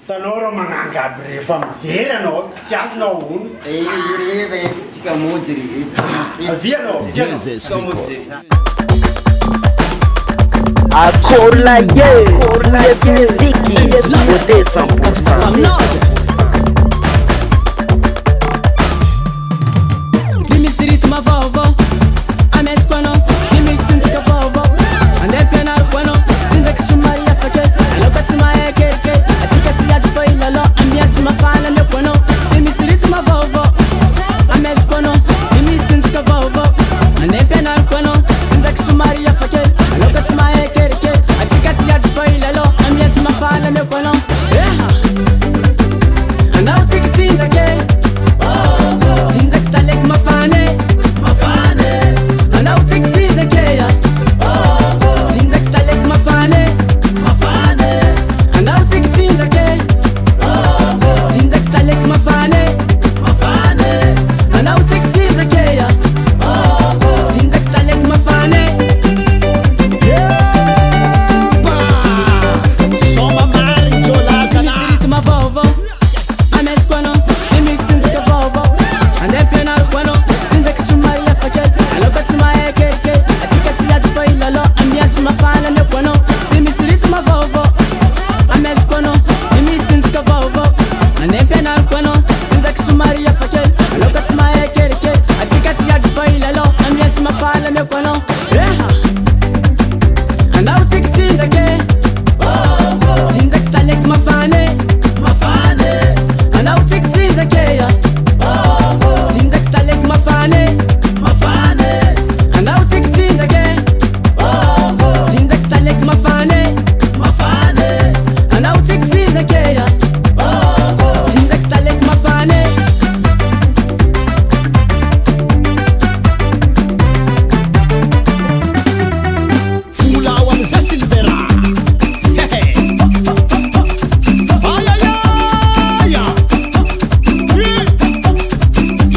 Tanora manangabo rehefa mijery anao, tsy azonao ono. Rehefa tsika mody rehetra. Avy anao, Akola ye, yes muziki, beauté 100%. Dimisy ritma vaovao, amesy koa anao, dimisy tsinjaka vaovao. Andeha ampianary koa anao, tsinjaky somary afake. Anao ka tsy mahay kelikely, atsika tsy ady fa ilalao. Amiasy mafana meo koa anao, dimisy ritma vaovao, amesy koa anao, dimisy tsinjaka vaovao. Andeha ampianary koa anao, tsinjaky somary afake. Anao ka tsy mahay kelikely, atsika tsy ady fa ilalao. Amiasy mafana meo koa anao. Anao tsikitsinjake, tsinjaky saleky mafane. Anao tsikitsinjake ya, tsinjaky saleky mafane. Anao tsikitsinjake, tsinjaky saleky mafane. Anao tsikitsinjake ya, tsinjaky saleky mafane. Soma mari jolasa na Dimisy ritma vaovao, amesy koa anao, dimisy tsinjaka vaovao. Andeha ampianary koa anao, tsinjaky somary afakely. Anao ka tsy mahay kelikely, atsika tsy ady fa ilalao. Amiasy mafana meo koa anao, dimisy ritma vaovao, amesy koa anao, dimisy tsinjaka vaovao. Andeha ampianary koa anao, tsinjaky somary afakely. Anao ka tsy mahay kelikely, atsika tsy ady fa ilalao. Amiasy mafana meo koa anao. Anao tsikitsinjake, tsinjaky saleky mafane. Anao tsikitsinjake ya, tsinjaky saleky mafane. Anao tsikitsinjake, tsinjaky saleky mafane. Anao tsikitsinjake ya, tsinjaky saleky mafane. Simulao amizay Silvera.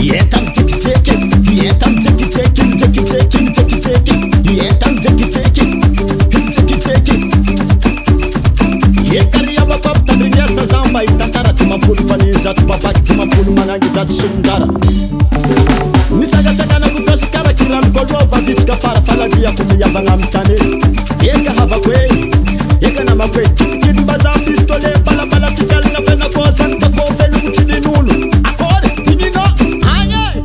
Ienta mjekijeky, ienta mjekijeky, mjekijeky, mjekijeky. Ienta mjekijeky, mjekijeky. Ekaria bababo tandriniasa zamba itantara dimapolo fanizato babaky dimapolo manangy zato solondara. Nitsagatsagana kotasy karakirandro koa aloha vavitsika farafalaviako miavagna amy tany e. Eka havako e, eka namako e. Kilimbazaha pistole balabala fikalina fenako zany tako velogno tsy ninolo. Akory, tinino, agny e.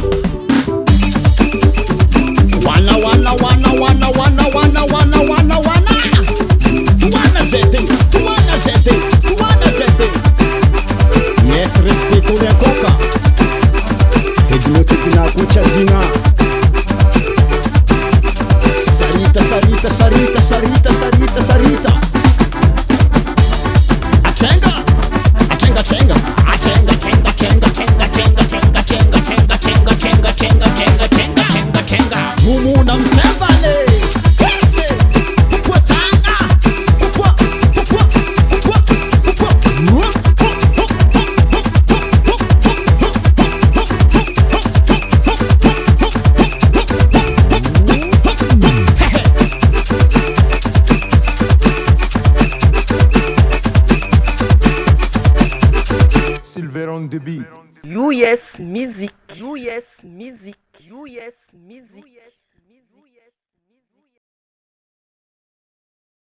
Wana wana wana wana wana wana wana wana wana. Tuana zete, tuana zete, tuana zete. Yes, respeito le coca. Tegnotetina kuchadina. Sarita, sarita, sarita, sarita, sarita, sarita. Achenga, achenga, chenga, achenga, chenga, chenga, chenga, chenga, chenga, chenga, chenga, chenga, chenga, chenga, chenga, chenga, chenga, chenga. Mumuna msevale. Hete, kukwatanga, kukwa, kukwa, kukwa, kukwa. Silver on the beat. US Music, US Music, US Music.